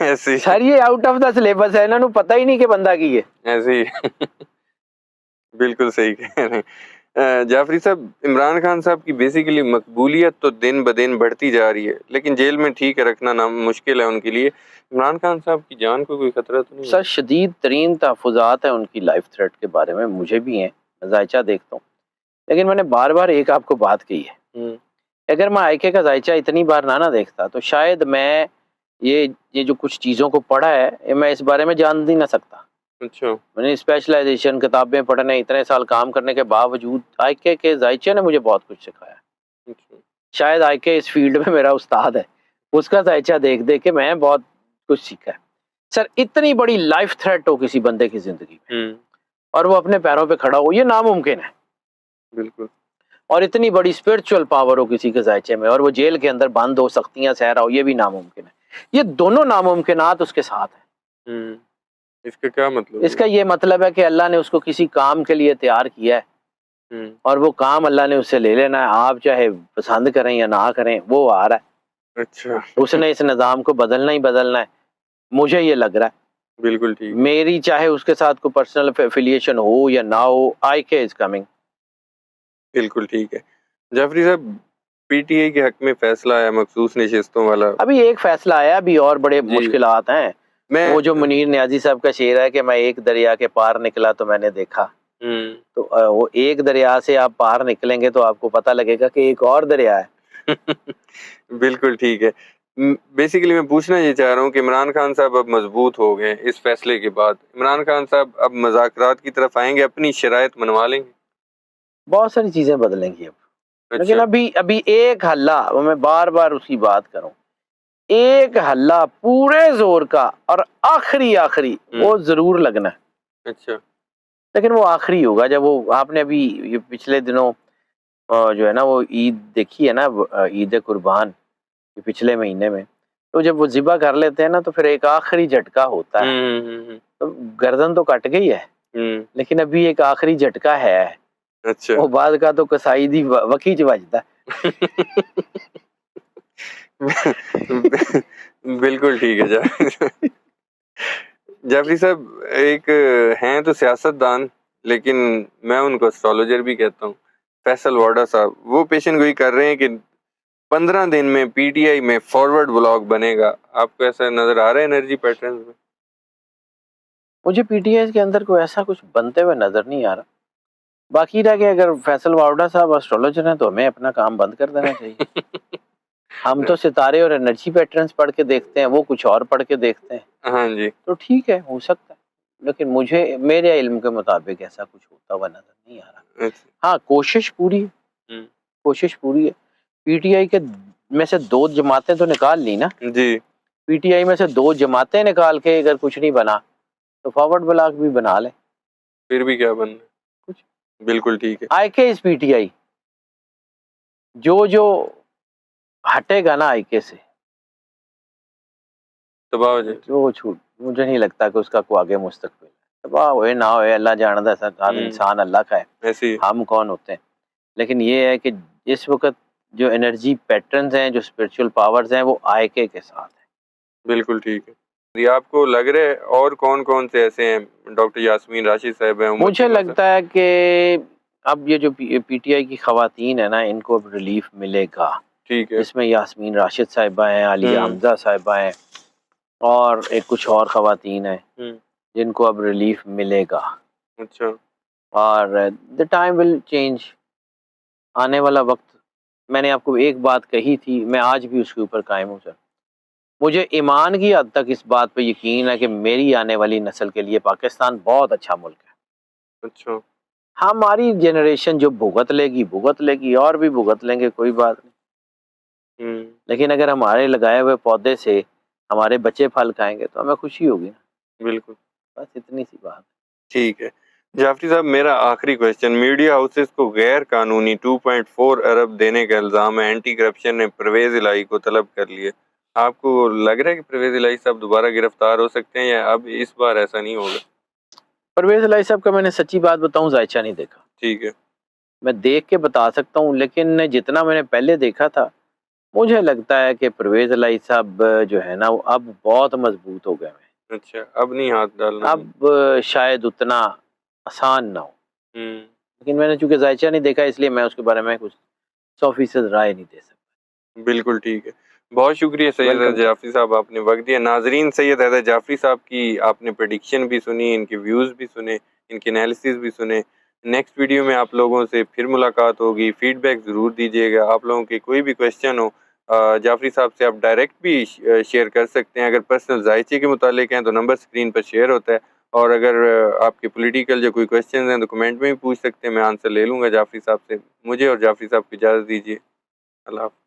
ایسے سر یہ out of the syllabus ہے, انہوں نے پتہ ہی نہیں کہ بندہ کی ہے. ایسے ہی بالکل صحیح کہہ رہے ہیں. جعفری صاحب, عمران خان صاحب کی بیسیکلی مقبولیت تو دن بدن بڑھتی جا رہی ہے, لیکن جیل میں ٹھیک ہے رکھنا مشکل ہے ان کے لیے. عمران خان صاحب کی جان کو کوئی خطرہ تو نہیں سر شدید ترین تحفظات ہیں ان کی لائف تھریٹ کے بارے میں, مجھے بھی ہیں, ذائچہ دیکھتا ہوں, لیکن میں نے بار بار ایک آپ کو بات کہی ہے, ہے؟ اگر میں آئیکے کا ذائچہ اتنی بار نہ دیکھتا تو شاید میں یہ جو کچھ چیزوں کو پڑھا ہے میں اس بارے میں جان بھی نہ سکتا. اچھا. میں نے اسپیشلائزیشن, کتابیں پڑھنے, اتنے سال کام کرنے کے باوجود آئیکے کے ذائچے نے مجھے بہت کچھ سکھایا. اچھا. شاید آئیکے اس فیلڈ میں میرا استاد ہے, اس کا ذائچہ دیکھ دیکھ کے میں بہت کچھ سیکھا ہے. سر اتنی بڑی لائف تھریٹ ہو کسی بندے کی زندگی میں اور وہ اپنے پیروں پہ کھڑا ہو, یہ ناممکن ہے. بالکل. اور اتنی بڑی اسپرچل پاور ہو کسی کے ذائچے میں, اور وہ جیل کے اندر بند ہو, سختیاں سہ رہا ہو, یہ بھی ناممکن ہے. یہ دونوں ناممکنات اس کے ساتھ ہیں. اس کا کیا مطلب؟ اس کا یہ مطلب ہے کہ اللہ نے اس کو کسی کام کے لیے تیار کیا ہے, اور وہ کام اللہ نے اس سے لے لینا ہے, آپ چاہے پسند کریں یا نہ کریں, وہ آ رہا ہے. اچھا. اس نے اس نظام کو بدلنا ہی بدلنا ہے, مجھے یہ لگ رہا ہے. بالکل ٹھیک. میری چاہے اس کے ساتھ کوئی پرسنل افیلیشن ہو یا نہ ہو, آئی کے از کمنگ. بالکل ٹھیک ہے. جعفری صاحب, پی ٹی آئی کے حق میں فیصلہ آیا مخصوص نشستوں والا. ابھی ایک فیصلہ آیا, ابھی اور بڑے جی. مشکلات ہیں. وہ جو منیر نیازی صاحب کا شعر ہے کہ میں ایک دریا کے پار نکلا تو میں نے دیکھا, تو وہ ایک دریا سے آپ پار نکلیں گے تو آپ کو پتہ لگے گا کہ ایک اور دریا ہے. بالکل ٹھیک ہے. بیسیکلی میں پوچھنا یہ چاہ رہا ہوں کہ عمران خان صاحب اب مضبوط ہو گئے اس فیصلے کے بعد, عمران خان صاحب اب مذاکرات کی طرف آئیں گے, اپنی شرائط منوا لیں گے؟ بہت ساری چیزیں بدلیں گی اب. لیکن اچھا. ابھی ایک حلہ, میں بار بار اس کی بات کروں, ایک حلہ پورے زور کا اور آخری وہ ضرور لگنا ہے. اچھا. لیکن وہ آخری ہوگا جب وہ, آپ نے ابھی یہ پچھلے دنوں جو ہے نا وہ عید دیکھی ہے نا, عید قربان پچھلے مہینے میں, تو جب وہ ذبح کر لیتے ہیں نا تو پھر ایک آخری جھٹکا ہوتا ہے. تو گردن تو کٹ گئی ہے, لیکن ابھی ایک آخری جھٹکا ہے. اچھا. وہ بعد کا تو کسائی دی وکی چ بجتا. بالکل ٹھیک ہے. جعفری صاحب ایک ہیں تو سیاست دان, لیکن میں ان کو اسٹرالوجر بھی کہتا ہوں, فیصل وارڈا صاحب, وہ پیشن گوئی کر رہے ہیں کہ 15 دن میں پی ٹی آئی میں فارورڈ بلاک بنے گا. آپ کو ایسا نظر آ رہا ہے انرجی پیٹرن میں؟ مجھے پی ٹی آئی کے اندر کوئی ایسا کچھ بنتے ہوئے نظر نہیں آ رہا. باقی رہ کہ اگر فیصل وارڈا صاحب اسٹرالوجر ہیں تو ہمیں اپنا کام بند کر دینا چاہیے. ہم تو ستارے اور انرجی پیٹرنز پڑھ کے دیکھتے ہیں, وہ کچھ اور پڑھ کے دیکھتے ہیں. ہاں جی. تو ٹھیک ہے, ہو سکتا ہے, لیکن میرے علم کے مطابق ایسا کچھ ہوتا ہوا نظر نہیں آ رہا. ہاں کوشش پوری ہے. پی ٹی آئی کے میں سے 2 جماعتیں تو نکال لی نا جی. پی ٹی آئی میں سے 2 جماعتیں نکال کے اگر کچھ نہیں بنا تو فارورڈ بلاک بھی بنا لیں, پھر بھی کیا بننا کچھ. بالکل ٹھیک ہے. آئی کے اس پی ٹی آئی جو ہٹے گا نا آئی کے سے تباہ ہو جائے. وہ چھوٹ, مجھے نہیں لگتا کہ اس کا کوئی آگے مستقبل ہے. تباہ ہوئے نہ ہوئے اللہ جانتا ہے, ہر انسان اللہ کا ہے, ایسے ہم کون ہوتے ہیں. لیکن یہ ہے کہ اس وقت جو انرجی پیٹرنز ہیں, جو اسپرچل پاورز ہیں, وہ آئی کے ساتھ ہیں. بالکل ٹھیک ہے. آپ کو لگ رہا ہے اور کون سے ایسے ہیں, ڈاکٹر یاسمین راشد صاحب ہیں, مجھے لگتا ہے کہ اب یہ جو پی ٹی آئی کی خواتین ہیں نا, ان کو اب ریلیف ملے گا. ٹھیک ہے. اس میں یاسمین راشد صاحبہ ہیں, عالیہ حمزہ صاحبہ ہیں, اور کچھ اور خواتین ہیں جن کو اب ریلیف ملے گا. اچھا. اور the time will change, آنے والا وقت. میں نے آپ کو ایک بات کہی تھی, میں آج بھی اس کے اوپر قائم ہوں سر. مجھے ایمان کی حد تک اس بات پہ یقین ہے کہ میری آنے والی نسل کے لیے پاکستان بہت اچھا ملک ہے. اچھا. ہماری جنریشن جو بھگت لے گی, اور بھی بھگت لیں گے, کوئی بات نہیں. لیکن اگر ہمارے لگائے ہوئے پودے سے ہمارے بچے پھل کھائیں گے تو ہمیں خوشی ہوگی نا. بالکل. بس اتنی سی بات. ٹھیک ہے. جعفری صاحب میرا آخری کویسچن, میڈیا ہاؤسز کو غیر قانونی 2.4 ارب دینے کا الزام ہے, اینٹی کرپشن نے پرویز الہی کو طلب کر لیے. آپ کو لگ رہا ہے کہ پرویز الہی صاحب دوبارہ گرفتار ہو سکتے ہیں, یا اب اس بار ایسا نہیں ہوگا؟ پرویز الہی صاحب کا میں نے سچی بات بتاؤں ذائچہ نہیں دیکھا. ٹھیک ہے. میں دیکھ کے بتا سکتا ہوں, لیکن جتنا میں نے پہلے دیکھا تھا مجھے لگتا ہے کہ پرویز الہی صاحب جو ہے نا وہ اب بہت مضبوط ہو گئے ہیں، اچھا اب نہیں ہاتھ ڈالنا؟ اب شاید اتنا آسان نہ ہو، ہوں لیکن میں نے چونکہ ذائچہ نہیں دیکھا اس لیے میں اس کے بارے میں کچھ 100% رائے نہیں دے سکتا۔ بالکل ٹھیک ہے، بہت شکریہ سید ویلکم حیدر جعفری صاحب، آپ نے وقت دیا۔ ناظرین، سید حیدر جعفری صاحب کی آپ نے پریڈکشن بھی سنی، ان کے ویوز بھی سنے، ان کے انالیسز بھی سنے۔ نیکسٹ ویڈیو میں آپ لوگوں سے پھر ملاقات ہوگی، فیڈ بیک ضرور دیجیے گا۔ آپ لوگوں کے کوئی بھی کویشچن ہو جعفری صاحب سے آپ ڈائریکٹ بھی شیئر کر سکتے ہیں۔ اگر پرسنل ذائچے کے متعلق ہیں تو نمبر اسکرین پر شیئر ہوتا ہے، اور اگر آپ کے پولیٹیکل جو کوئی کویشچنز ہیں تو کمنٹ میں بھی پوچھ سکتے ہیں، میں آنسر لے لوں گا جعفری صاحب سے۔ مجھے اور جعفری صاحب کو اجازت دیجیے، اللہ حافظ۔